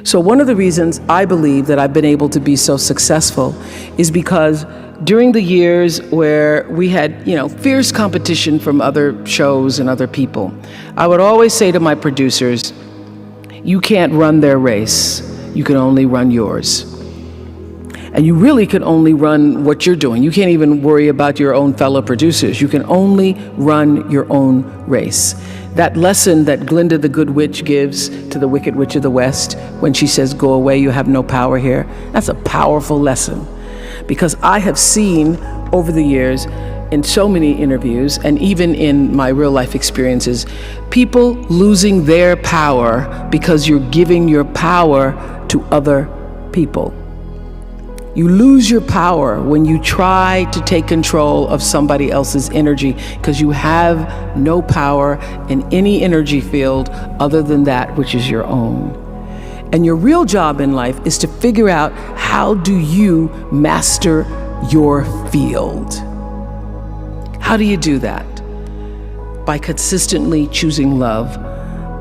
So one of the reasons I believe that I've been able to be so successful is because during the years where we had, fierce competition from other shows and other people, I would always say to my producers, you can't run their race, you can only run yours. And you really can only run what you're doing. You can't even worry about your own fellow producers. You can only run your own race. That lesson that Glinda the Good Witch gives to the Wicked Witch of the West when she says, go away, you have no power here, that's a powerful lesson. Because I have seen over the years in so many interviews and even in my real life experiences, people losing their power because you're giving your power to other people. You lose your power when you try to take control of somebody else's energy because you have no power in any energy field other than that which is your own. And your real job in life is to figure out, how do you master your field? How do you do that? By consistently choosing love,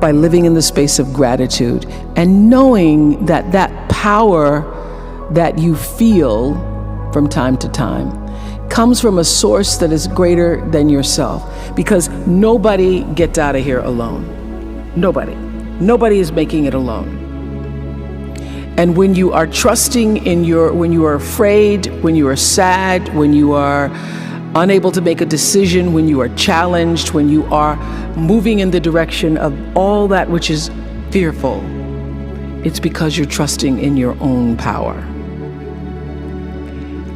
by living in the space of gratitude, and knowing that that power that you feel from time to time comes from a source that is greater than yourself. Because nobody gets out of here alone. Nobody is making it alone. And when you are trusting when you are afraid, when you are sad, when you are unable to make a decision, when you are challenged, when you are moving in the direction of all that which is fearful, it's because you're trusting in your own power.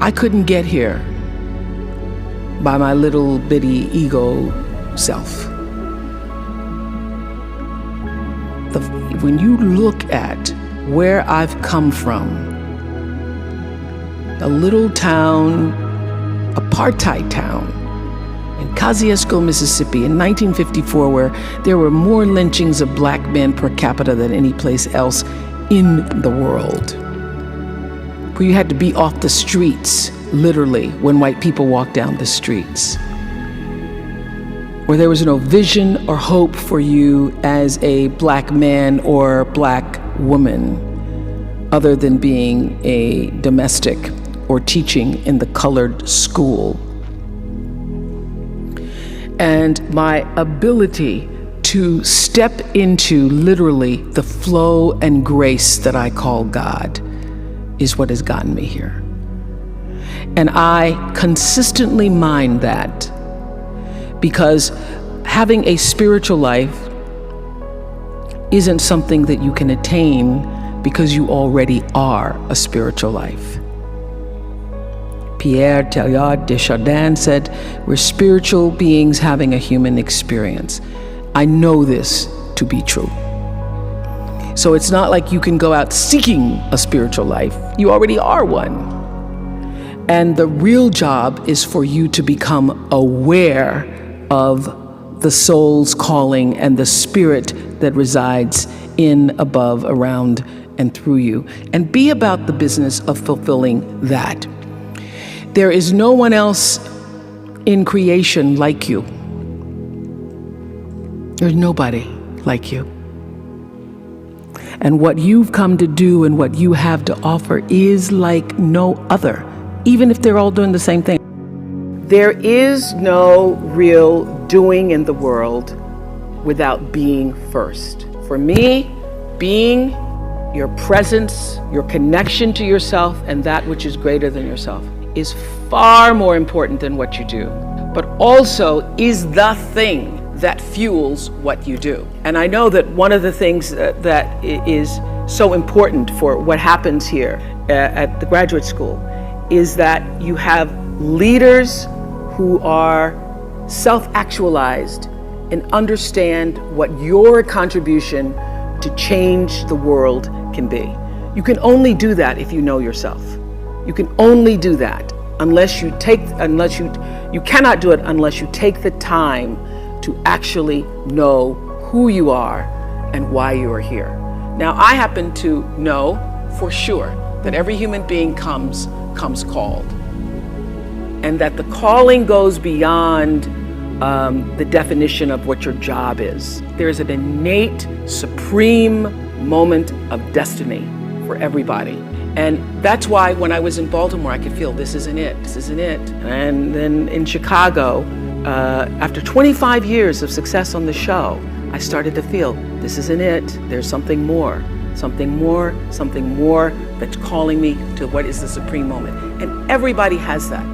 I couldn't get here by my little bitty ego self. When you look at where I've come from, a little town, apartheid town in Kosciuszko, Mississippi in 1954, where there were more lynchings of black men per capita than any place else in the world, where you had to be off the streets, literally, when white people walked down the streets, where there was no vision or hope for you as a black man or black woman other than being a domestic or teaching in the colored school. And my ability to step into literally the flow and grace that I call God is what has gotten me here. And I consistently mind that, because having a spiritual life isn't something that you can attain because you already are a spiritual life. Pierre Teilhard de Chardin said, we're spiritual beings having a human experience. I know this to be true. So it's not like you can go out seeking a spiritual life. You already are one. And the real job is for you to become aware of the soul's calling and the spirit that resides in, above, around, and through you, and be about the business of fulfilling that. There is no one else in creation like you. There's nobody like you. And what you've come to do and what you have to offer is like no other, even if they're all doing the same thing. There is no real doing in the world without being first. For me, being, your presence, your connection to yourself and that which is greater than yourself is far more important than what you do, but also is the thing that fuels what you do. And I know that one of the things that is so important for what happens here at the graduate school is that you have leaders who are self-actualized and understand what your contribution to change the world can be. You can only do that if you know yourself. You can only do that you cannot do it unless you take the time to actually know who you are and why you are here. Now, I happen to know for sure that every human being comes called, and that the calling goes beyond the definition of what your job is. There is an innate, supreme moment of destiny for everybody. And that's why when I was in Baltimore, I could feel this isn't it, this isn't it. And then in Chicago, after 25 years of success on the show, I started to feel this isn't it, there's something more, something more, something more that's calling me to what is the supreme moment. And everybody has that.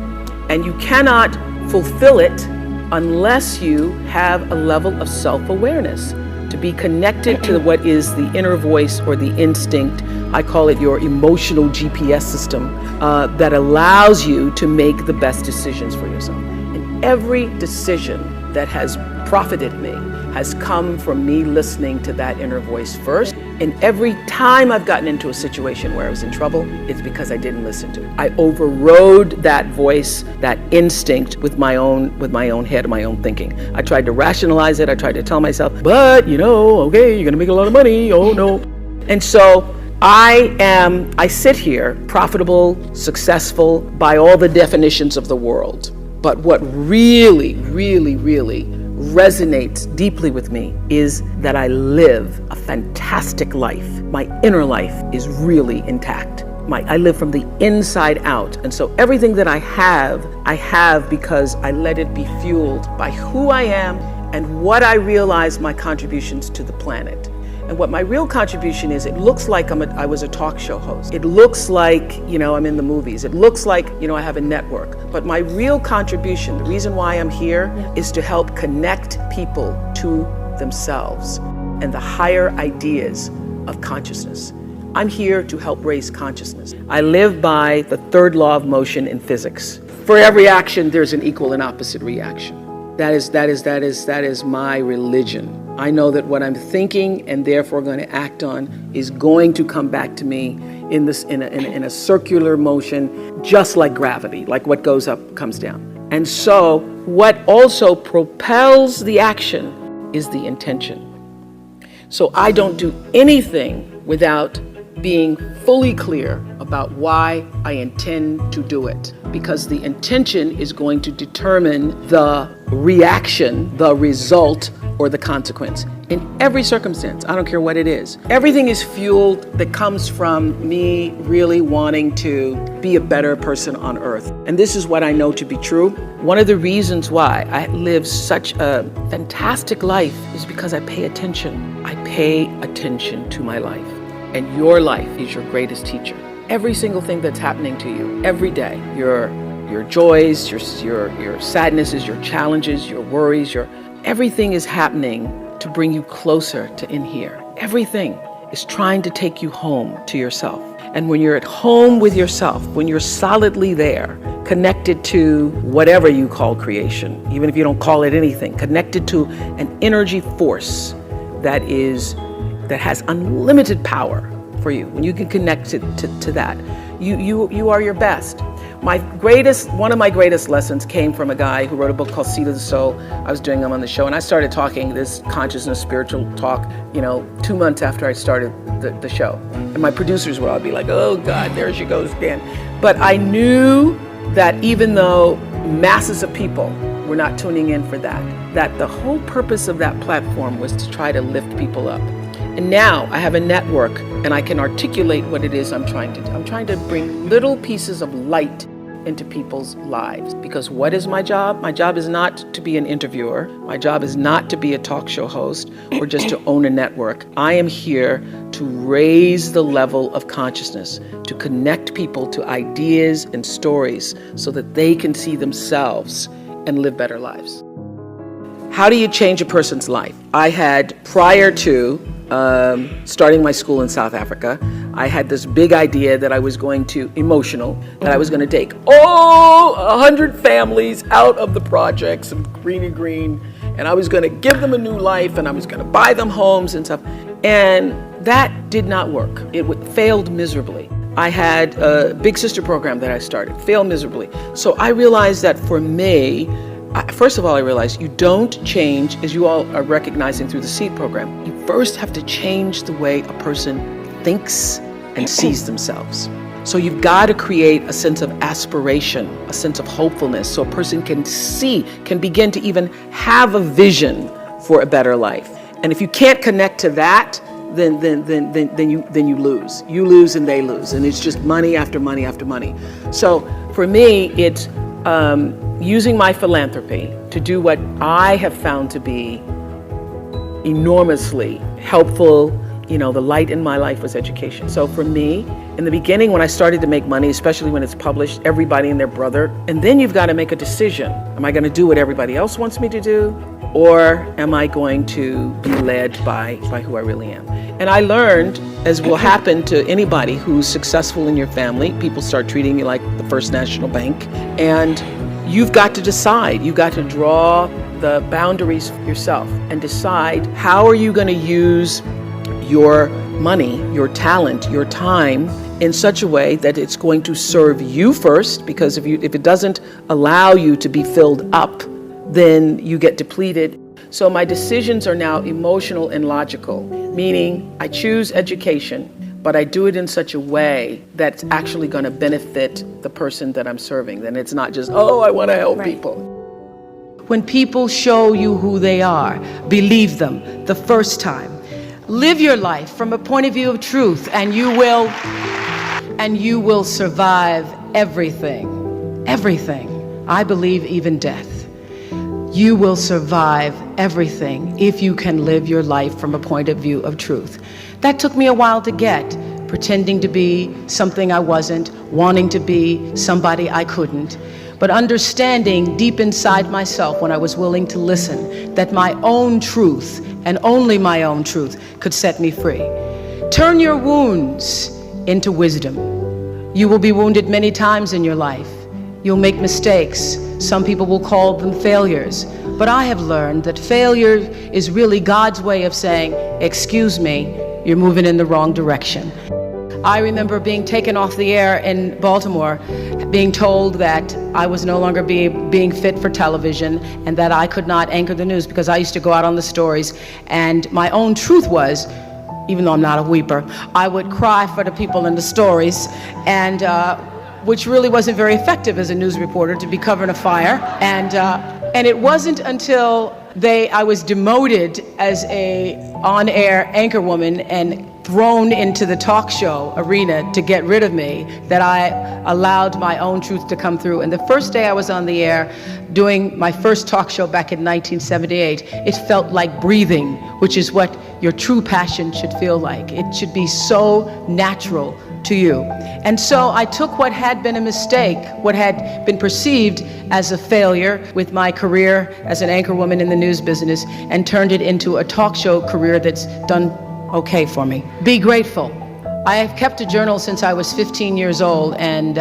And you cannot fulfill it unless you have a level of self-awareness, to be connected to what is the inner voice or the instinct. I call it your emotional GPS system that allows you to make the best decisions for yourself. And every decision that has profited me has come from me listening to that inner voice first. And every time I've gotten into a situation where I was in trouble, it's because I didn't listen to it. I overrode that voice, that instinct with my own head, my own thinking. I tried to rationalize it. I tried to tell myself, but okay, you're gonna make a lot of money. Oh no. And so I sit here profitable, successful by all the definitions of the world. But what really, really, really resonates deeply with me is that I live a fantastic life. My inner life is really intact. I live from the inside out. And so everything that I have because I let it be fueled by who I am and what I realize my contributions to the planet. And what my real contribution is, it looks like I was a talk show host. It looks like, I'm in the movies. It looks like, I have a network. But my real contribution, the reason why I'm here, is to help connect people to themselves and the higher ideas of consciousness. I'm here to help raise consciousness. I live by the third law of motion in physics. For every action, there's an equal and opposite reaction. That is my religion. I know that what I'm thinking and therefore going to act on is going to come back to me in a circular motion, just like gravity, like what goes up comes down. And so what also propels the action is the intention. So I don't do anything without being fully clear about why I intend to do it, because the intention is going to determine the reaction, the result, or the consequence in every circumstance. I don't care what it is. Everything is fueled that comes from me really wanting to be a better person on earth. And this is what I know to be true. One of the reasons why I live such a fantastic life is because I pay attention. I pay attention to my life. And your life is your greatest teacher. Every single thing that's happening to you every day, your joys, your sadnesses, your challenges, your worries, everything is happening to bring you closer to in here. Everything is trying to take you home to yourself. And when you're at home with yourself, when you're solidly there, connected to whatever you call creation, even if you don't call it anything, connected to an energy force that has unlimited power for you, when you can connect to that, you are your best. One of my greatest lessons came from a guy who wrote a book called Seed of the Soul. I was doing them on the show, and I started talking this consciousness, spiritual talk, 2 months after I started the show. And my producers would all be like, oh God, there she goes again. But I knew that even though masses of people were not tuning in for that the whole purpose of that platform was to try to lift people up. And now I have a network and I can articulate what it is I'm trying to do. I'm trying to bring little pieces of light into people's lives. Because what is my job? My job is not to be an interviewer. My job is not to be a talk show host or just to own a network. I am here to raise the level of consciousness, to connect people to ideas and stories so that they can see themselves and live better lives. How do you change a person's life? I had, prior to starting my school in South Africa, I had this big idea that I was going to, that I was going to take 100 families out of the projects of Green, and I was going to give them a new life, and I was going to buy them homes and stuff. And that did not work. It failed miserably. I had a Big Sister program that I started, failed miserably. So I realized that for me, first of all, I realized you don't change, as you all are recognizing through the SEED program, you first have to change the way a person thinks and sees themselves. So you've got to create a sense of aspiration, a sense of hopefulness, so a person can begin to even have a vision for a better life. And if you can't connect to that, then you lose. You lose and they lose, and it's just money after money after money. So for me, it's using my philanthropy to do what I have found to be enormously helpful. You know, the light in my life was education. So for me, in the beginning, when I started to make money, especially when it's published, everybody and their brother, and then you've got to make a decision. Am I going to do what everybody else wants me to do? Or am I going to be led by who I really am? And I learned, as will happen to anybody who's successful in your family, people start treating you like the First National Bank, and you've got to decide. You've got to draw the boundaries yourself and decide how are you going to use your money, your talent, your time in such a way that it's going to serve you first, because if it doesn't allow you to be filled up, then you get depleted. So my decisions are now emotional and logical, meaning I choose education, but I do it in such a way that's actually going to benefit the person that I'm serving. Then it's not just, oh, I want to help people. When people show you who they are, believe them the first time. Live your life from a point of view of truth, and you will survive everything. Everything. I believe even death. You will survive everything if you can live your life from a point of view of truth. That took me a while to get, pretending to be something I wasn't, wanting to be somebody I couldn't, but understanding deep inside myself, when I was willing to listen, that my own truth, and only my own truth, could set me free. Turn your wounds into wisdom. You will be wounded many times in your life. You'll make mistakes. Some people will call them failures. But I have learned that failure is really God's way of saying, excuse me, you're moving in the wrong direction. I remember being taken off the air in Baltimore, being told that I was no longer being fit for television and that I could not anchor the news because I used to go out on the stories. And my own truth was, even though I'm not a weeper, I would cry for the people in the stories, and which really wasn't very effective as a news reporter, to be covering a fire. And it wasn't until I was demoted as a on-air anchor woman and thrown into the talk show arena to get rid of me that I allowed my own truth to come through. And the first day I was on the air doing my first talk show back in 1978, it felt like breathing, which is what your true passion should feel like. It should be so natural to you. And so I took what had been a mistake, what had been perceived as a failure with my career as an anchor woman in the news business, and turned it into a talk show career that's done okay for me. Be grateful. I have kept a journal since I was 15 years old, and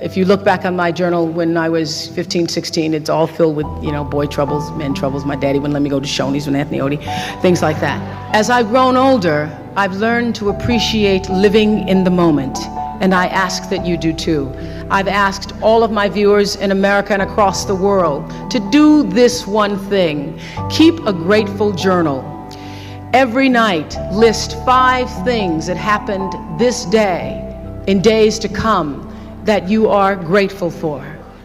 if you look back on my journal when I was 15, 16, it's all filled with, boy troubles, men troubles. My daddy wouldn't let me go to Shoney's with Anthony Odie, things like that. As I've grown older, I've learned to appreciate living in the moment, and I ask that you do too. I've asked all of my viewers in America and across the world to do this one thing. Keep a grateful journal. Every night, list 5 things that happened this day, in days to come, that you are grateful for.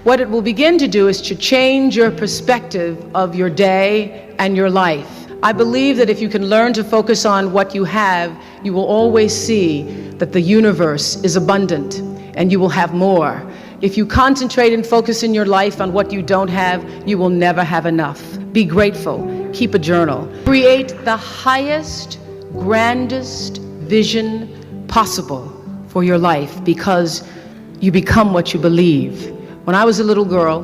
What it will begin to do is to change your perspective of your day and your life. I believe that if you can learn to focus on what you have, you will always see that the universe is abundant and you will have more. If you concentrate and focus in your life on what you don't have, you will never have enough. Be grateful. Keep a journal. Create the highest, grandest vision possible for your life, because you become what you believe. When I was a little girl,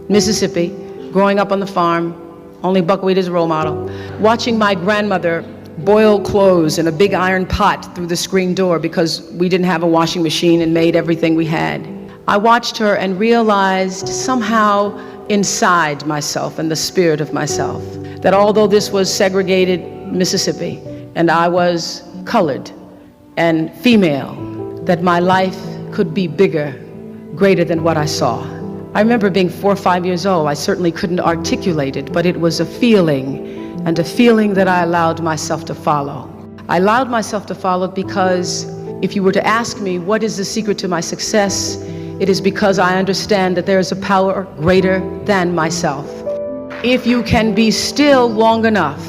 Mississippi, growing up on the farm, only buckwheat as a role model, watching my grandmother boil clothes in a big iron pot through the screen door because we didn't have a washing machine and made everything we had. I watched her and realized somehow inside myself and the spirit of myself that although this was segregated Mississippi and I was colored and female, that my life could be bigger, greater than what I saw. I remember being 4 or 5 years old. I certainly couldn't articulate it, but it was a feeling, and a feeling that I allowed myself to follow. I allowed myself to follow because if you were to ask me what is the secret to my success, it is because I understand that there is a power greater than myself. If you can be still long enough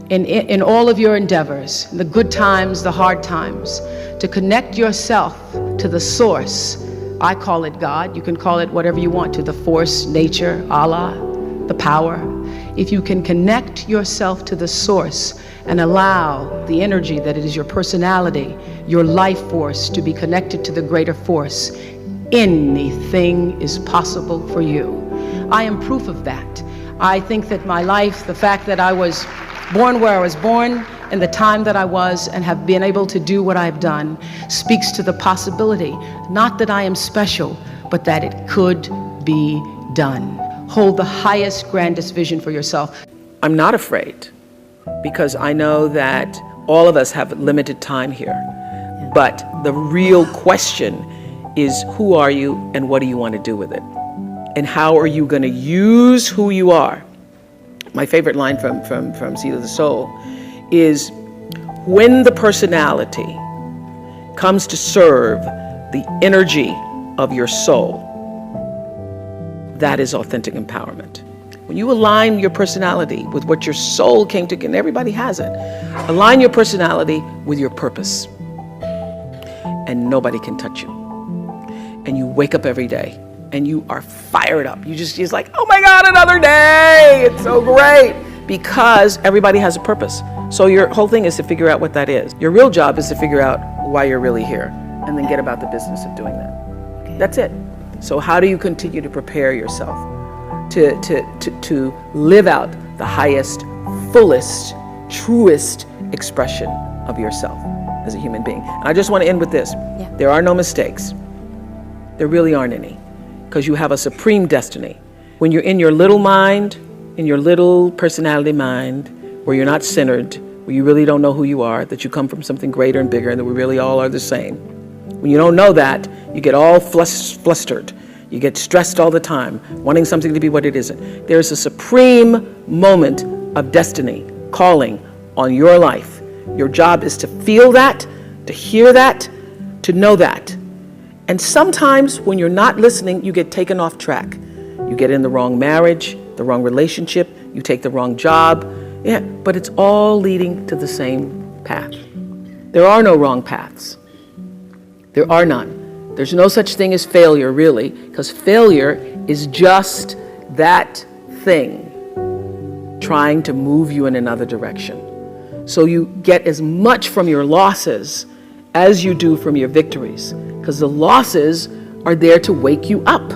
in all of your endeavors, the good times, the hard times, to connect yourself to the source. I call it God. You can call it whatever you want to, the force, nature, Allah, the power. If you can connect yourself to the source and allow the energy that it is your personality, your life force, to be connected to the greater force, anything is possible for you. I am proof of that. I think that my life, the fact that I was born where I was born, in the time that I was, and have been able to do what I've done, speaks to the possibility, not that I am special, but that it could be done. Hold the highest, grandest vision for yourself. I'm not afraid, because I know that all of us have limited time here. But the real question is, who are you and what do you want to do with it? And how are you going to use who you are? My favorite line from Seed of the Soul is, when the personality comes to serve the energy of your soul, that is authentic empowerment. When you align your personality with what your soul came to, and everybody has it, align your personality with your purpose, and nobody can touch you. And you wake up every day and you are fired up. You're like, oh my God, another day. It's so great. Because everybody has a purpose. So your whole thing is to figure out what that is. Your real job is to figure out why you're really here, and then get about the business of doing that. Okay. That's it. So how do you continue to prepare yourself to live out the highest, fullest, truest expression of yourself as a human being? And I just want to end with this. Yeah. There are no mistakes. There really aren't any, because you have a supreme destiny. When you're in your little mind, in your little personality mind, where you're not centered, where you really don't know who you are, that you come from something greater and bigger, and that we really all are the same. When you don't know that, you get all flustered. You get stressed all the time, wanting something to be what it isn't. There's a supreme moment of destiny calling on your life. Your job is to feel that, to hear that, to know that. And sometimes when you're not listening, you get taken off track. You get in the wrong marriage, the wrong relationship, you take the wrong job. Yeah, but it's all leading to the same path. There are no wrong paths. There are none. There's no such thing as failure, really, because failure is just that thing trying to move you in another direction. So you get as much from your losses as you do from your victories, because the losses are there to wake you up.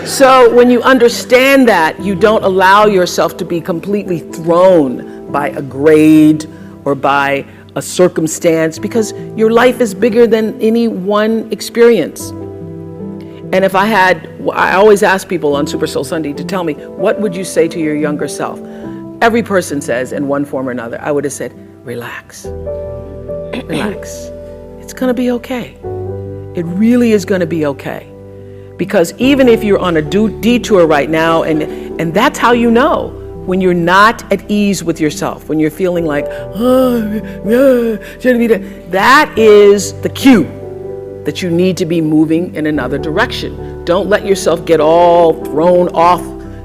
So when you understand that, you don't allow yourself to be completely thrown by a grade or by a circumstance, because your life is bigger than any one experience. And if I always ask people on Super Soul Sunday to tell me, what would you say to your younger self? Every person says in one form or another, I would have said, relax, relax. It's gonna be okay. It really is gonna be okay. Because even if you're on a detour right now, and that's how you know, when you're not at ease with yourself, when you're feeling like, shouldn't be that is the cue that you need to be moving in another direction. Don't let yourself get all thrown off,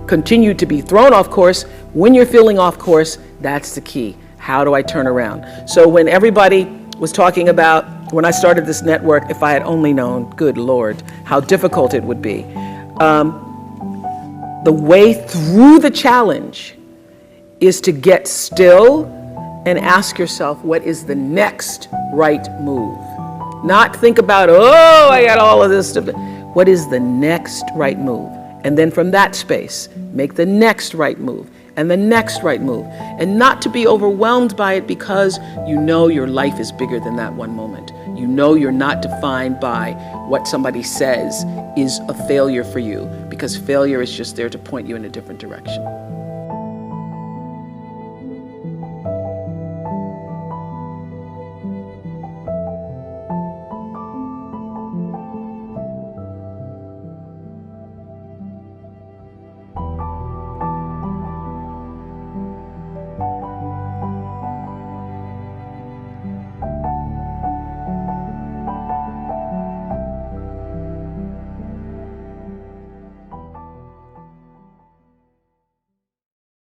continue to be thrown off course. When you're feeling off course, that's the key. How do I turn around? So when everybody was talking about, when I started this network, if I had only known, good Lord, how difficult it would be. The way through the challenge is to get still and ask yourself, what is the next right move? Not think about, oh, I got all of this stuff. What is the next right move? And then from that space, make the next right move and the next right move. And not to be overwhelmed by it, because you know your life is bigger than that one moment. You know you're not defined by what somebody says is a failure for you, because failure is just there to point you in a different direction.